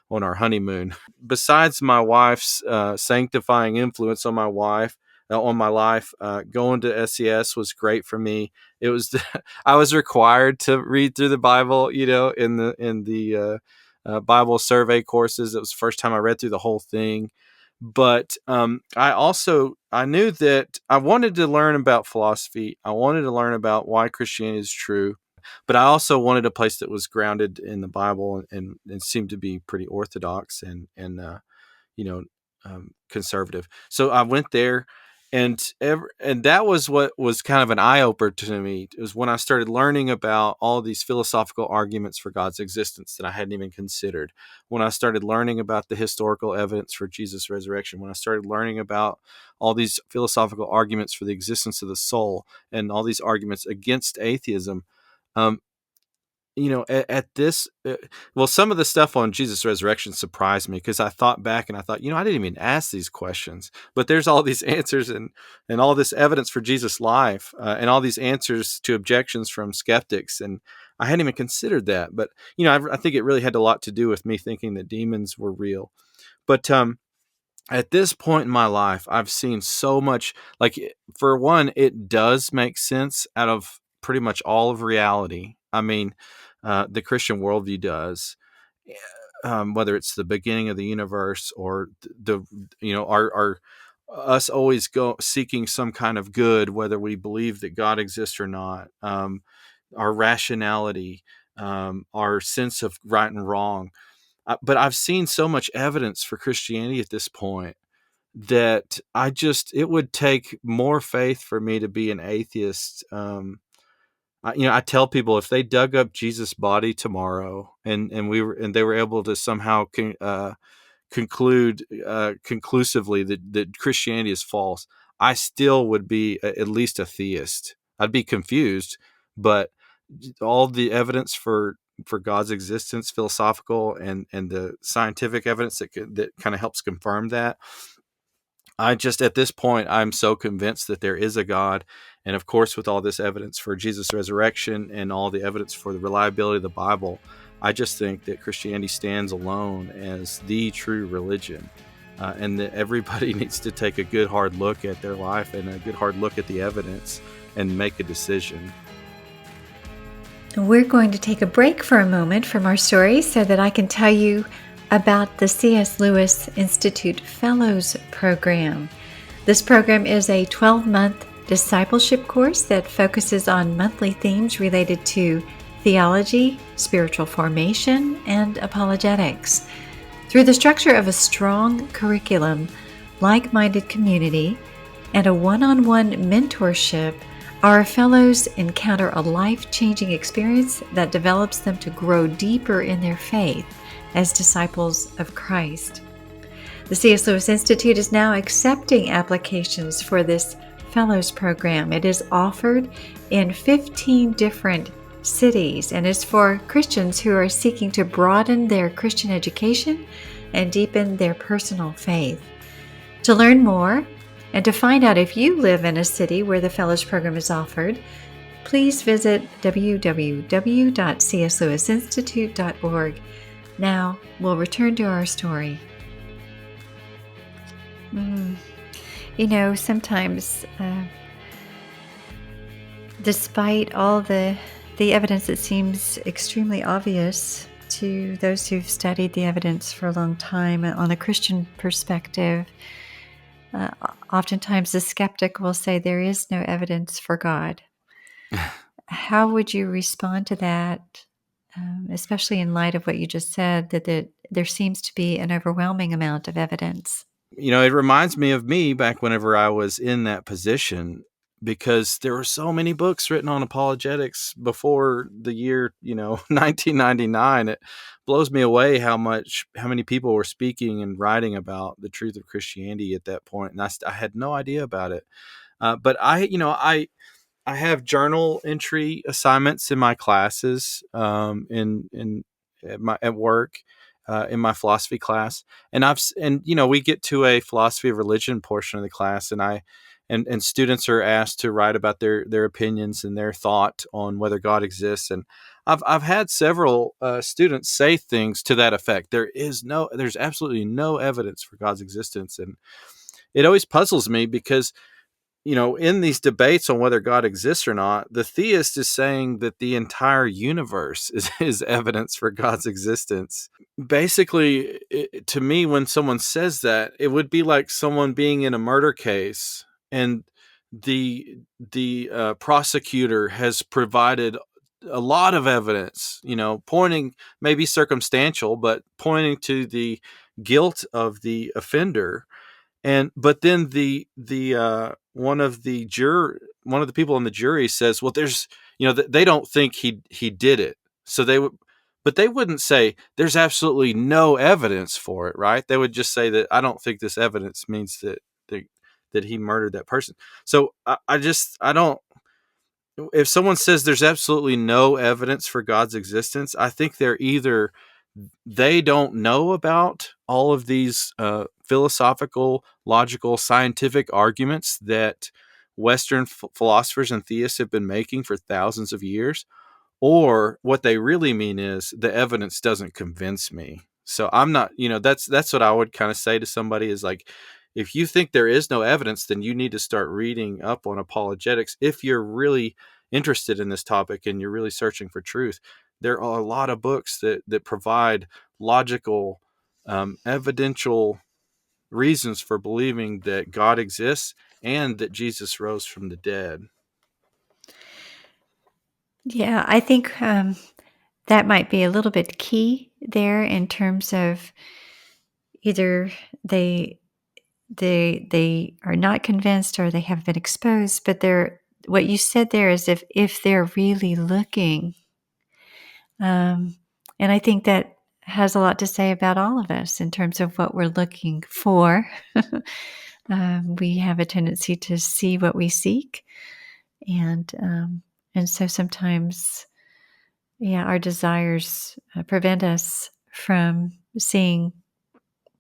on our honeymoon. Besides my wife's sanctifying influence on my life, going to SES was great for me. It was I was required to read through the Bible, in the Bible survey courses. It was the first time I read through the whole thing. But I knew that I wanted to learn about philosophy. I wanted to learn about why Christianity is true. but I also wanted a place that was grounded in the Bible and seemed to be pretty orthodox and you know, conservative. So I went there, and that was what was kind of an eye opener to me. It was when I started learning about all these philosophical arguments for God's existence that I hadn't even considered. When I started learning about the historical evidence for Jesus' resurrection, when I started learning about all these philosophical arguments for the existence of the soul, and all these arguments against atheism. Um, at this, well, some of the stuff on Jesus' resurrection surprised me because I thought back and I thought, I didn't even ask these questions, but there's all these answers and all this evidence for Jesus' life, and all these answers to objections from skeptics, and I hadn't even considered that. But I think it really had a lot to do with me thinking that demons were real. But at this point in my life, I've seen so much. Like, for one, it does make sense out of pretty much all of reality. I mean, the Christian worldview does. Whether it's the beginning of the universe or our us always go seeking some kind of good, whether we believe that God exists or not. Our rationality, our sense of right and wrong. But I've seen so much evidence for Christianity at this point that it would take more faith for me to be an atheist. I tell people if they dug up Jesus' body tomorrow and they were able to somehow conclude conclusively that Christianity is false, I still would be at least a theist. I'd be confused, but all the evidence for God's existence, philosophical and the scientific evidence that kind of helps confirm that. At this point, I'm so convinced that there is a God. And of course, with all this evidence for Jesus' resurrection and all the evidence for the reliability of the Bible, I just think that Christianity stands alone as the true religion. And that everybody needs to take a good hard look at their life and a good hard look at the evidence and make a decision. We're going to take a break for a moment from our story so that I can tell you about the C.S. Lewis Institute Fellows Program. This program is a 12-month discipleship course that focuses on monthly themes related to theology, spiritual formation, and apologetics. Through the structure of a strong curriculum, like-minded community, and a one-on-one mentorship, our fellows encounter a life-changing experience that develops them to grow deeper in their faith as disciples of Christ. The C.S. Lewis Institute is now accepting applications for this Fellows Program. It is offered in 15 different cities and is for Christians who are seeking to broaden their Christian education and deepen their personal faith. To learn more and to find out if you live in a city where the Fellows Program is offered, please visit www.cslewisinstitute.org. Now, we'll return to our story. Sometimes, despite all the evidence that seems extremely obvious to those who've studied the evidence for a long time on a Christian perspective, oftentimes the skeptic will say there is no evidence for God. How would you respond to that, especially in light of what you just said, that there seems to be an overwhelming amount of evidence? It reminds me of me back whenever I was in that position, because there were so many books written on apologetics before the year, 1999. It blows me away how many people were speaking and writing about the truth of Christianity at that point, and I had no idea about it. But I have journal entry assignments in my classes, at work, in my philosophy class, and we get to a philosophy of religion portion of the class, and students are asked to write about their opinions and their thought on whether God exists, and I've had several students say things to that effect. There's absolutely no evidence for God's existence, and it always puzzles me because in these debates on whether God exists or not, the theist is saying that the entire universe is evidence for God's existence. Basically, to me, when someone says that, it would be like someone being in a murder case and the prosecutor has provided a lot of evidence, pointing, maybe circumstantial, but pointing to the guilt of the offender. And but then the one of the people in the jury says, well, there's, they don't think he did it. So they would, but they wouldn't say there's absolutely no evidence for it, right? They would just say that I don't think this evidence means that he murdered that person. So I don't, if someone says there's absolutely no evidence for God's existence, I think they're either, they don't know about all of these philosophical, logical, scientific arguments that Western philosophers and theists have been making for thousands of years, or what they really mean is the evidence doesn't convince me. So I'm not, that's what I would kind of say to somebody is like, if you think there is no evidence, then you need to start reading up on apologetics. If you're really interested in this topic and you're really searching for truth, there are a lot of books that provide logical, evidential reasons for believing that God exists and that Jesus rose from the dead. Yeah, I think that might be a little bit key there in terms of either they are not convinced or they have been exposed, but they're, what you said there is if they're really looking, um, and I think that has a lot to say about all of us in terms of what we're looking for. We have a tendency to see what we seek, and so sometimes, yeah, our desires prevent us from seeing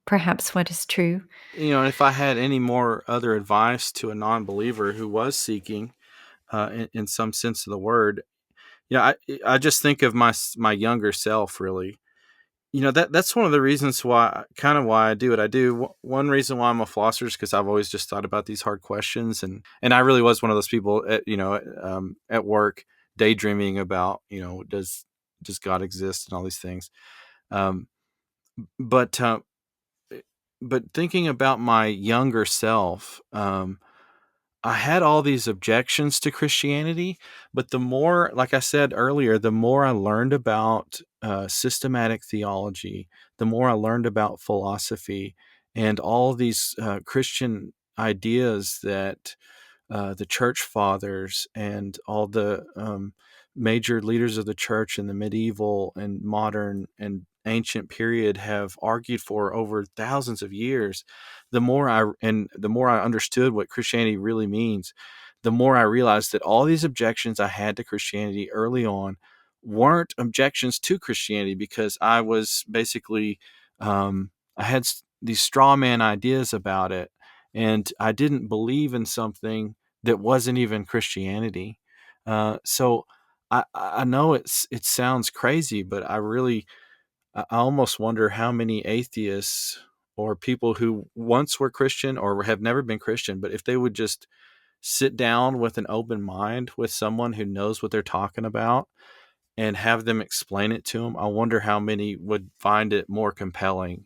perhaps what is true. If I had any more other advice to a non-believer who was seeking, in some sense of the word, I just think of my younger self, really. That's one of the reasons why I do what I do. One reason why I'm a philosopher is because I've always just thought about these hard questions, and I really was one of those people at work daydreaming about, does God exist and all these things. Um, but but thinking about my younger self, I had all these objections to Christianity, but the more, like I said earlier, the more I learned about systematic theology, the more I learned about philosophy and all these Christian ideas that the church fathers and all the major leaders of the church in the medieval and modern and ancient period have argued for over thousands of years. The more I understood what Christianity really means, the more I realized that all these objections I had to Christianity early on weren't objections to Christianity, because I was basically I had these straw man ideas about it, and I didn't believe in something that wasn't even Christianity. So I know it sounds crazy, but I almost wonder how many atheists or people who once were Christian or have never been Christian, but if they would just sit down with an open mind with someone who knows what they're talking about and have them explain it to them, I wonder how many would find it more compelling.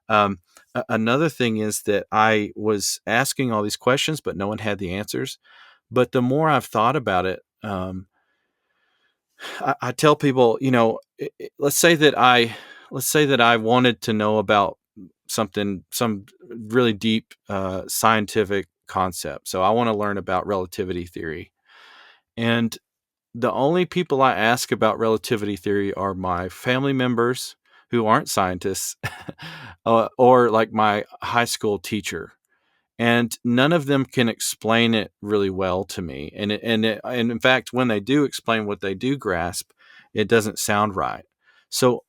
Another thing is that I was asking all these questions, but no one had the answers. But the more I've thought about it, I tell people, let's say that I wanted to know about some really deep scientific concept. So I want to learn about relativity theory, and the only people I ask about relativity theory are my family members who aren't scientists, or like my high school teacher, and none of them can explain it really well to me. And in fact, when they do explain what they do grasp, it doesn't sound right. So,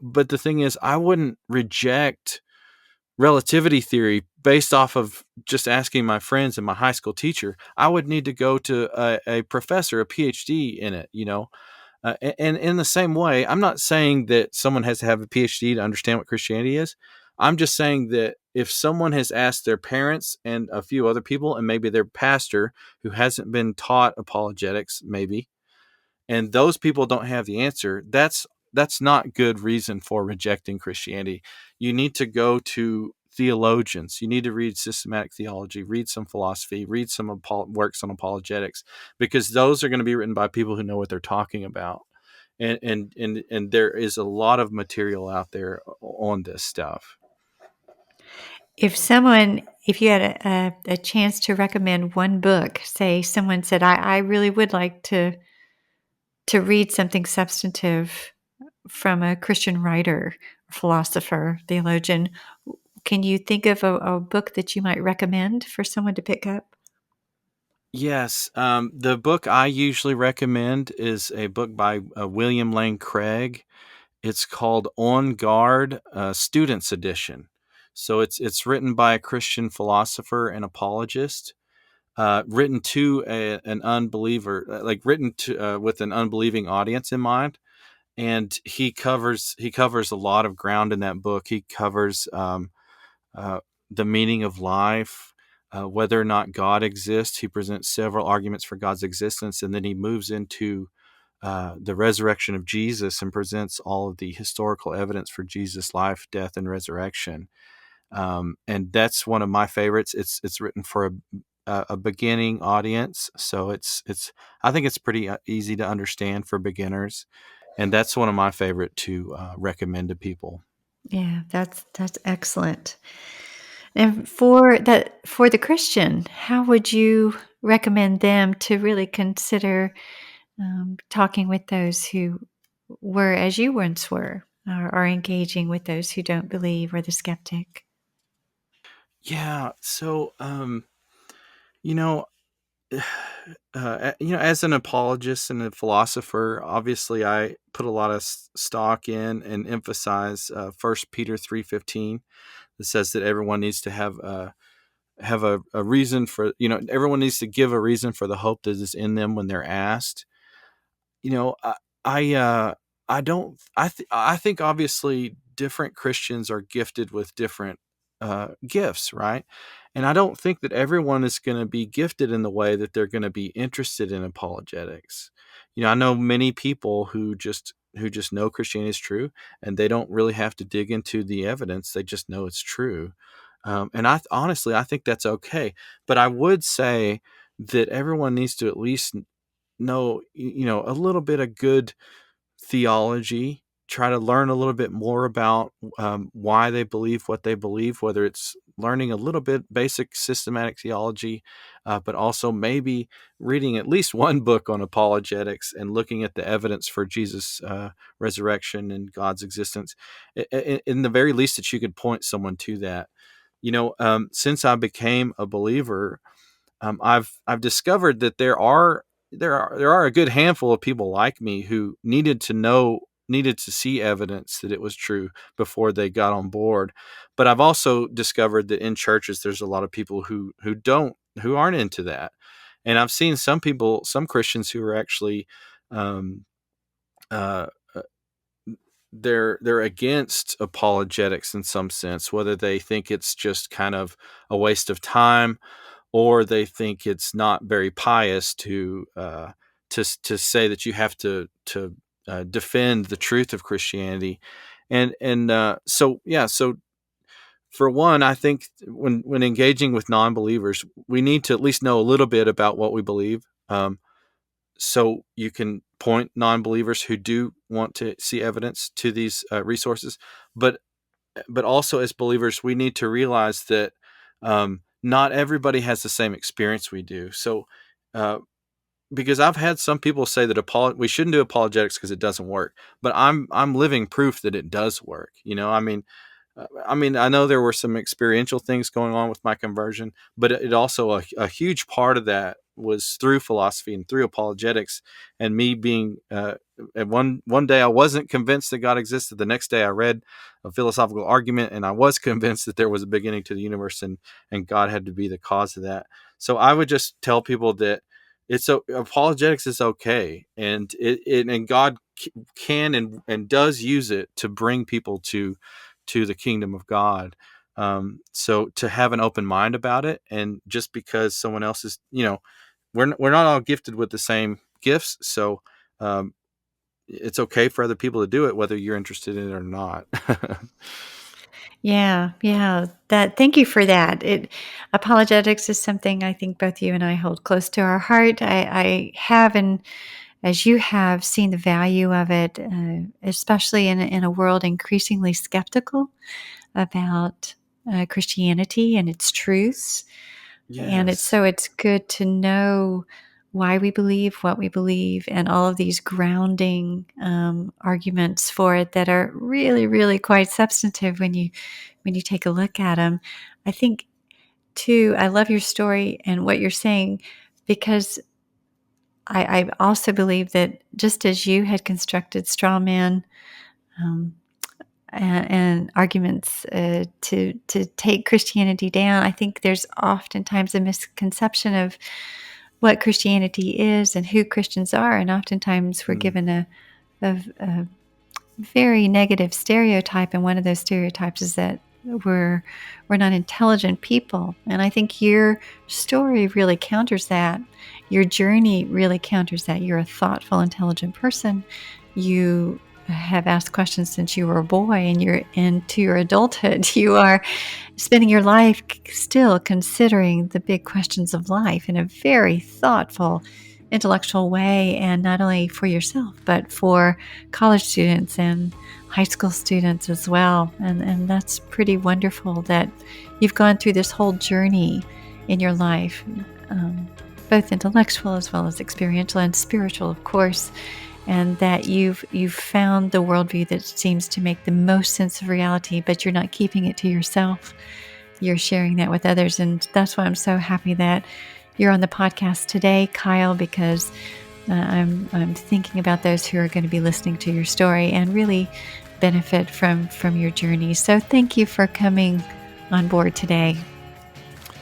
but the thing is, I wouldn't reject relativity theory based off of just asking my friends and my high school teacher. I would need to go to a professor, a PhD in it. And in the same way, I'm not saying that someone has to have a PhD to understand what Christianity is. I'm just saying that if someone has asked their parents and a few other people, and maybe their pastor who hasn't been taught apologetics, maybe, and those people don't have the answer, that's not good reason for rejecting Christianity. You need to go to theologians. You need to read systematic theology, read some philosophy, read some works on apologetics, because those are going to be written by people who know what they're talking about. And there is a lot of material out there on this stuff. If you had a chance to recommend one book, say someone said, I really would like to read something substantive from a Christian writer, philosopher, theologian, can you think of a book that you might recommend for someone to pick up? Yes, the book I usually recommend is a book by William Lane Craig. It's called On Guard, Students Edition. So it's written by a Christian philosopher and apologist, written to an unbeliever, like written to with an unbelieving audience in mind. And he covers a lot of ground in that book. He covers uh, the meaning of life, whether or not God exists. He presents several arguments for God's existence, and then he moves into the resurrection of Jesus and presents all of the historical evidence for Jesus' life, death, and resurrection. And that's one of my favorites. It's written for a beginning audience, so it's I think it's pretty easy to understand for beginners, and that's one of my favorite to recommend to people. Yeah, that's excellent. And for the Christian, how would you recommend them to really consider talking with those who were as you once were, or engaging with those who don't believe or the skeptic? Yeah, so you know, as an apologist and a philosopher, obviously I put a lot of stock in and emphasize First Peter 3:15 that says that everyone needs to have a reason for, everyone needs to give a reason for the hope that is in them when they're asked. you know i I don't I think obviously different Christians are gifted with different gifts, right? And I don't think that everyone is going to be gifted in the way that they're going to be interested in apologetics. I know many people who just know Christianity is true, and they don't really have to dig into the evidence. They just know it's true. And honestly, I think that's okay. But I would say that everyone needs to at least know, a little bit of good theology, try to learn a little bit more about why they believe what they believe, whether it's learning a little bit basic systematic theology, but also maybe reading at least one book on apologetics and looking at the evidence for Jesus' resurrection and God's existence. In the very least, that you could point someone to that. Since I became a believer, I've discovered that there are a good handful of people like me who needed to see evidence that it was true before they got on board. But I've also discovered that in churches there's a lot of people who aren't into that. And I've seen some Christians who are actually um, uh, uh, they're against apologetics in some sense, whether they think it's just kind of a waste of time, or they think it's not very pious to say that you have to defend the truth of Christianity. So for one, I think when engaging with non-believers, we need to at least know a little bit about what we believe. So you can point non-believers who do want to see evidence to these resources, but also as believers, we need to realize that not everybody has the same experience we do. So, uh, because I've had some people say that we shouldn't do apologetics because it doesn't work, but I'm living proof that it does work. I know there were some experiential things going on with my conversion, but it also a huge part of that was through philosophy and through apologetics, and me being at one day I wasn't convinced that God existed. The next day I read a philosophical argument and I was convinced that there was a beginning to the universe, and God had to be the cause of that. So I would just tell people that apologetics is okay, and God can and does use it to bring people to the kingdom of God. So to have an open mind about it, and just because someone else is, we're not all gifted with the same gifts, so um, it's okay for other people to do it, whether you're interested in it or not. Yeah, yeah. Thank you for that. Apologetics is something I think both you and I hold close to our heart. I have, and as you have, seen the value of it, especially in a world increasingly skeptical about Christianity and its truths. And Yes. it's good to know why we believe what we believe, and all of these grounding arguments for it that are really, really quite substantive when you take a look at them. I think too, I love your story and what you're saying, because I also believe that just as you had constructed straw man um, and arguments to take Christianity down, I think there's oftentimes a misconception of what Christianity is and who Christians are, and oftentimes we're Mm, given a very negative stereotype, and one of those stereotypes is that we're not intelligent people. And I think your story really counters that. Your journey really counters that. You're a thoughtful, intelligent person. You have asked questions since you were a boy, and you're into your adulthood. You are spending your life still considering the big questions of life in a very thoughtful, intellectual way, and not only for yourself, but for college students and high school students as well. And that's pretty wonderful that you've gone through this whole journey in your life, um, both intellectual as well as experiential and spiritual, of course, and that you've found the worldview that seems to make the most sense of reality, but you're not keeping it to yourself. You're sharing that with others. And that's why I'm so happy that you're on the podcast today, Kyle, because I'm thinking about those who are going to be listening to your story and really benefit from your journey. So thank you for coming on board today.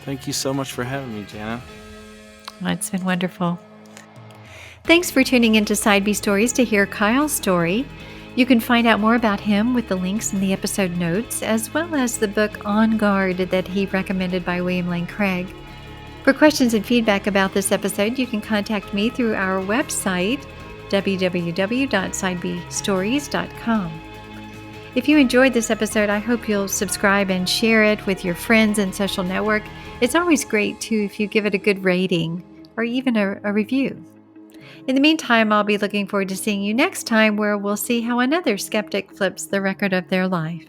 thank you so much for having me, Jana. Well, it's been wonderful. Thanks for tuning into Side B Stories to hear Kyle's story. You can find out more about him with the links in the episode notes, as well as the book On Guard that he recommended by William Lane Craig. For questions and feedback about this episode, you can contact me through our website, www.sidebstories.com. If you enjoyed this episode, I hope you'll subscribe and share it with your friends and social network. It's always great, too, if you give it a good rating or even a review. In the meantime, I'll be looking forward to seeing you next time, where we'll see how another skeptic flips the record of their life.